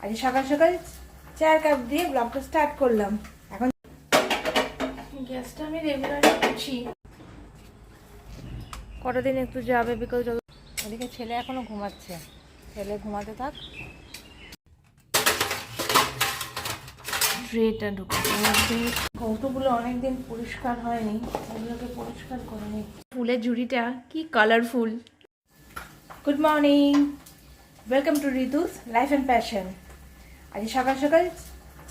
আজ সকাল সকাল 4 কাপ দিয়ে ব্লগটা স্টার্ট করলাম। এখন গ্যাসটা আমি রেগুলার করছি, কটা দিন একটু যাবে বিকজ ওদিকে ছেলে এখনো ঘুমাচ্ছে, ছেলে ঘুমাতে থাক। ট্রেটা ঢুকাতে কৌটোগুলো অনেকদিন পরিষ্কার হয়নি, এগুলোকে পরিষ্কার করে নিই। ফুলের ঝুড়িটা কি colourful. Good morning, welcome to ঋতুস life and passion. আজ সকাল সকাল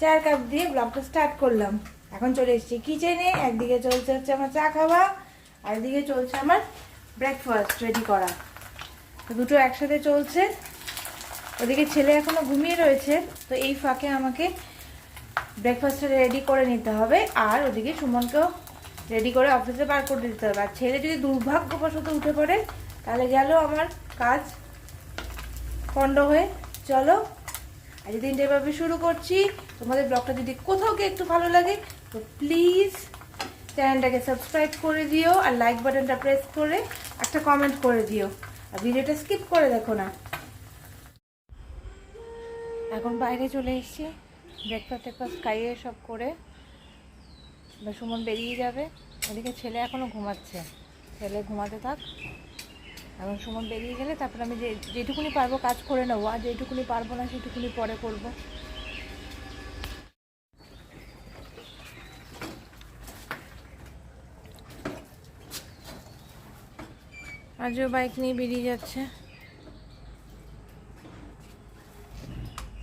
4 কাপ দিয়ে ব্লগটা স্টার্ট করলাম। এখন চলে এসেছি কিচেনে। একদিকে চলছে হচ্ছে আমার চা খাওয়া, আর এদিকে চলছে আমার ব্রেকফাস্ট রেডি করা। তো দুটো একসাথে চলছে। ওদিকে ছেলে এখনো ঘুমিয়ে রয়েছে, তো এই ফাঁকে আমাকে ব্রেকফাস্টটা রেডি করে নিতে হবে, আর ওদিকে সুমনকেও রেডি করে অফিসে বার করে দিতে হবে। আর ছেলে যদি দুর্ভাগ্যবশত উঠে পড়ে তাহলে গেল আমার কাজ পণ্ড হয়ে। চলো আজ দিনটা এভাবে শুরু করছি। তোমাদের ব্লগটা যদি কোথাও গিয়ে একটু ভালো লাগে তো প্লিজ চ্যানেলটাকে সাবস্ক্রাইব করে দিও, আর লাইক বাটনটা প্রেস করে একটা কমেন্ট করে দিও, আর ভিডিওটা স্কিপ করে দেখো না। এখন বাইরে চলে এসেছি, ব্রেকফাস্ট খাইয়ে সব করে এবার সুমন বেরিয়ে যাবে। ওদিকে ছেলে এখনও ঘুমাচ্ছে, ছেলে ঘুমাতে থাক। এখন সুমন বেরিয়ে গেলে তারপর আমি যেটুকুনি পারবো কাজ করে নেবো, আর যেটুকুনি পারবো না সেটুকুনি পরে করবো। আজও বাইক নিয়ে বেরিয়ে যাচ্ছে,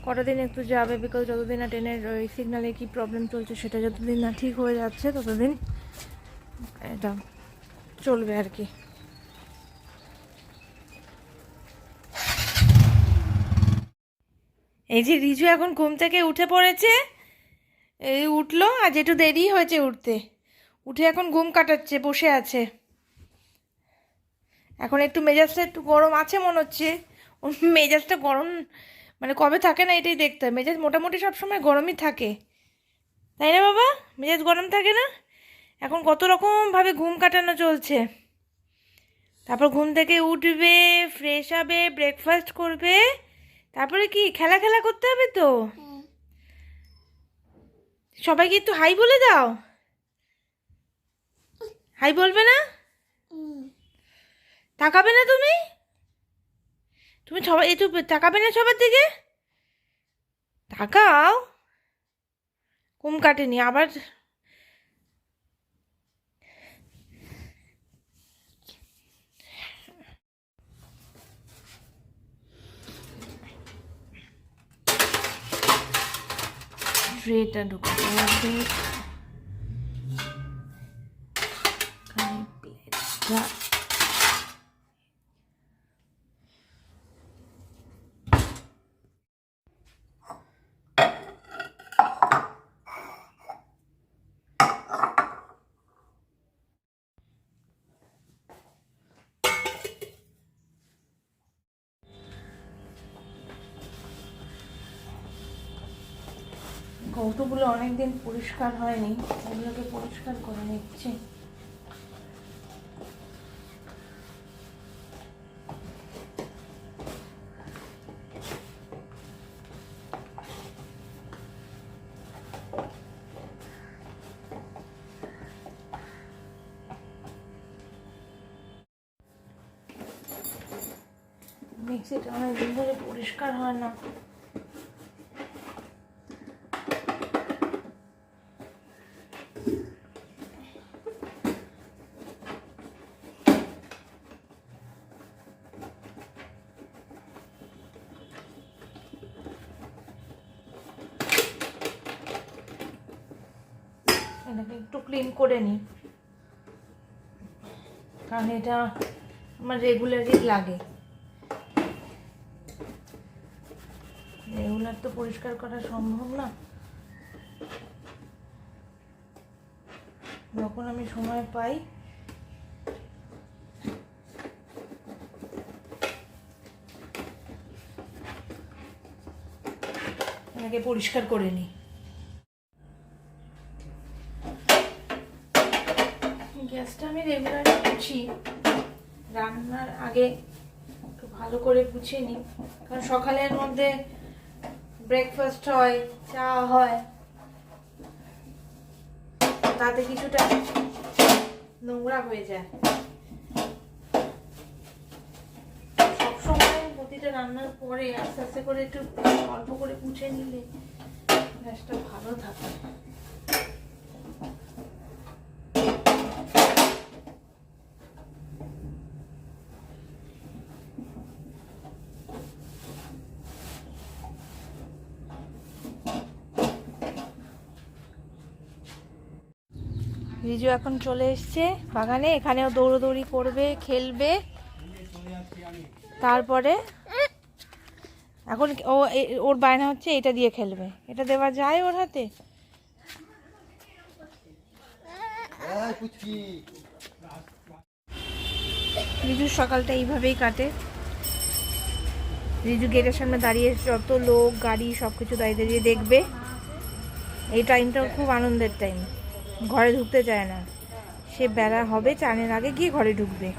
কটা দিন একটু যাবে বিকজ যতদিন না ট্রেনের ওই সিগনালে কী প্রবলেম চলছে সেটা যতদিন না ঠিক হয়ে যাচ্ছে ততদিন এটা চলবে আর কি। এই যে রিজু এখন ঘুম থেকে উঠে পড়েছে, এই উঠলো, আজ একটু দেরি হয়েছে উঠতে। উঠে এখন ঘুম কাটাচ্ছে, বসে আছে। এখন একটু মেজাজটা একটু গরম আছে মনে হচ্ছে। ওর মেজাজটা গরম মানে কবে থাকে না এটাই দেখতে হয়। মেজাজ মোটামুটি সবসময় গরমই থাকে, তাই না বাবা? মেজাজ গরম থাকে না? এখন কত রকমভাবে ঘুম কাটানো চলছে। তারপর ঘুম থেকে উঠবে, ফ্রেশ হবে, ব্রেকফাস্ট করবে, তারপরে কি খেলা খেলা করতে হবে। তো সবাইকে একটু হাই বলে দাও। হাই বলবে না? তাকাবে না তুমি? তুমি সবাই একটু তাকাবে না সবার দিকে? তাকাও। ঘুম কাটেনি আবার। ট্রেটা ঢুকাতে হবে, প্লেটটা কৌটোগুলো অনেকদিন পরিষ্কার হয়নি, ওগুলোকে পরিষ্কার করে নিচ্ছি। মিক্সিটা অনেকদিন ধরে পরিষ্কার হয় না। এটাকে একটু ক্লিন করে নিই, কারণ এটা আমার রেগুলারই লাগে। রেগুলার তো পরিষ্কার করা সম্ভব না, যখন আমি সময় পাই এটাকে পরিষ্কার করে নিই। গ্যাসটা আমি রেগুলার করছি, রান্নার আগে একটু ভালো করে গুছিয়ে নিই, কারণ সকালের মধ্যে ব্রেকফাস্ট হয়, চা হয়, তাতে কিছুটা নোংরা হয়ে যায়। সবসময় প্রতিটা রান্নার পরে আস্তে আস্তে করে একটু অল্প করে মুছে নিলে গ্যাসটা ভালো থাকে। রিজু এখন চলে এসছে বাগানে, এখানেও দৌড়োদৌড়ি করবে, খেলবে। তারপরে এখন ওর বায়না হচ্ছে এটা দিয়ে খেলবে। এটা দেওয়া যায় ওর হাতে? রিজুর সকালটা এইভাবেই কাটে। রিজু গেটের সামনে দাঁড়িয়ে যত লোক গাড়ি সব কিছু দাঁড়িয়ে দাঁড়িয়ে দেখবে। এই টাইমটা খুব আনন্দের টাইম। ঘরে ঢুকতে চায় না, সে বেলা হবে চানের আগে গিয়ে ঘরে ঢুকবে।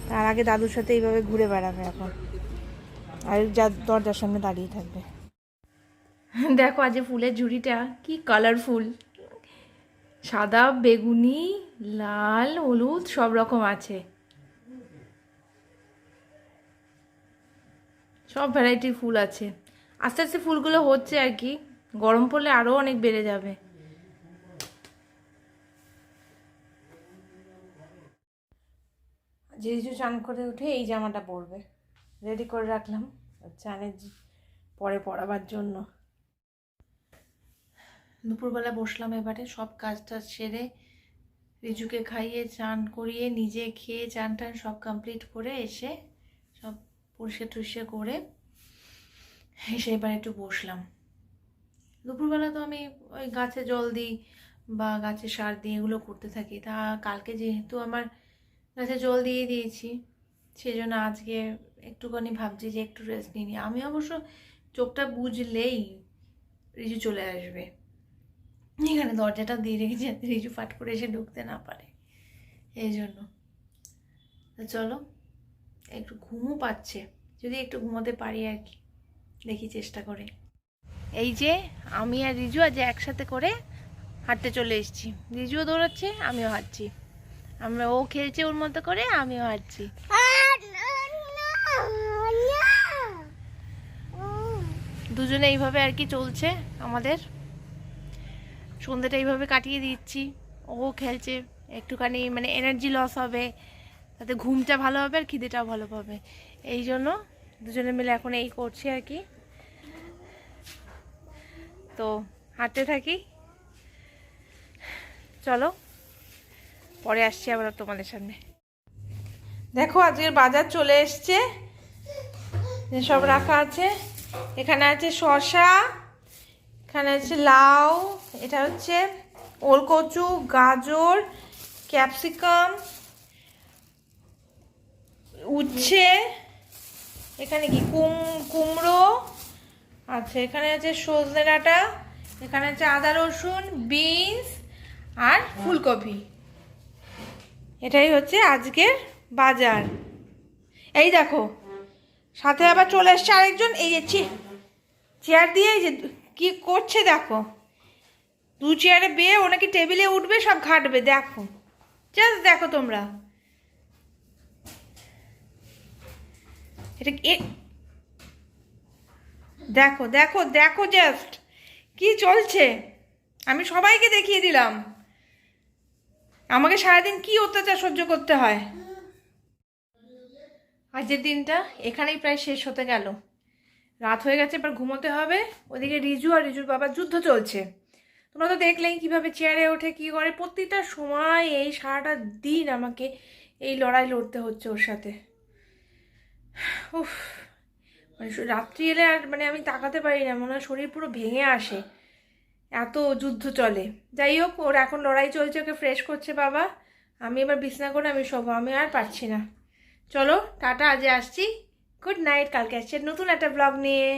তার আগে দাদুর সাথে এইভাবে ঘুরে বেড়াবে এখন, আর যা দরজার সামনে দাঁড়িয়ে থাকবে। দেখো আজ ফুলের ঝুড়িটা কি কালারফুল, সাদা, বেগুনি, লাল, হলুদ সব রকম আছে। সব ভ্যারাইটির ফুল আছে। আস্তে আস্তে ফুলগুলো হচ্ছে আর কি, গরম পড়লে আরও অনেক বেড়ে যাবে। যেহেতু চান করে উঠে এই জামাটা পরবে, রেডি করে রাখলাম চানের পরে পরাবার জন্য। দুপুরবেলা বসলাম এবারে সব কাজ টাজ সেরে, রিজুকে খাইয়ে চান করিয়ে নিজে খেয়ে চান টান সব কমপ্লিট করে এসে সব পরিষ্কার টরিষ্কার করে এসে এবার একটু বসলাম। দুপুরবেলা তো আমি ওই গাছে জল দিই বা গাছে সার দিই, এগুলো করতে থাকি। তা কালকে যেহেতু আমার গাছে জল দিয়ে দিয়েছি, সেই জন্য আজকে একটুখানি ভাবছি যে একটু রেস্ট নিই। আমি অবশ্য চোখটা বুঝলেই রিজু চলে আসবে, এখানে দরজাটা দিয়ে রেখেছি যাতে রিজু ফাট করে এসে ঢুকতে না পারে, এই জন্য। চলো, একটু ঘুমও পাচ্ছে, যদি একটু ঘুমোতে পারি আর কি, দেখি চেষ্টা করে। এই যে আমি আর রিজু আজ একসাথে করে হাঁটতে চলে এসেছি। রিজুও দৌড়াচ্ছে, আমিও হাঁটছি। ও খেলছে ওর মতো করে, আমিও হাঁটছি। দুজনে এইভাবে আর কি চলছে আমাদের। সন্ধ্যাটা এইভাবে কাটিয়ে দিচ্ছি। ও খেলছে, একটুখানি মানে এনার্জি লস হবে, তাতে ঘুমটা ভালো হবে আর খিদেটাও ভালো পাবে। এই জন্য দুজনে মিলে এখন এই করছি আর কি। তো হাঁটতে থাকি, চলো পরে আসছি আবার তোমাদের সামনে। দেখো আজকের বাজার চলে এসছে, সব রাখা আছে। এখানে আছে শসা, এখানে আছে লাউ, এটা হচ্ছে ওলকচু, গাজর, ক্যাপসিকাম, উচ্ছে, এখানে কি কুমড়ো আচ্ছা, এখানে আছে সজনে ডাঁটা, এখানে আছে আদা রসুন, বিনস আর ফুলকপি। এটাই হচ্ছে আজকের বাজার। এই দেখো সাথে আবার চলে এসছে আরেকজন, এই যে চেয়ার দিয়ে এই যে কি করছে দেখো, 2 চেয়ারে বেয়ে ও নাকি টেবিলে উঠবে, সব ঘাটবে। দেখো জাস্ট দেখো তোমরা, এটা দেখো দেখো দেখো জাস্ট কি চলছে। আমি সবাইকে দেখিয়ে দিলাম আমাকে সারাদিন কি অত্যাচার সহ্য করতে হয়। আজকের দিনটা এখানেই প্রায় শেষ হতে গেল, রাত হয়ে গেছে, এবার ঘুমোতে হবে। ওদিকে রিজু আর রিজুর বাবার যুদ্ধ চলছে। তোমরা তো দেখলেই কীভাবে চেয়ারে ওঠে, কী করে। প্রতিটা সময় এই সারাটা দিন আমাকে এই লড়াই লড়তে হচ্ছে ওর সাথে। উফ, মানে রাত্রি এলে আর মানে আমি তাকাতে পারি না, মনে হয় শরীর পুরো ভেঙে আসে, এত যুদ্ধ চলে। যাই হোক, ওর এখন লড়াই চলছে, ওকে ফ্রেশ করছে বাবা। আমি এবার বিছনা করে আমি শোবো, আমি আর পারছি না। চলো টাটা, আজ আসছি, গুড নাইট। কালকে আসছে নতুন একটা ব্লগ নিয়ে।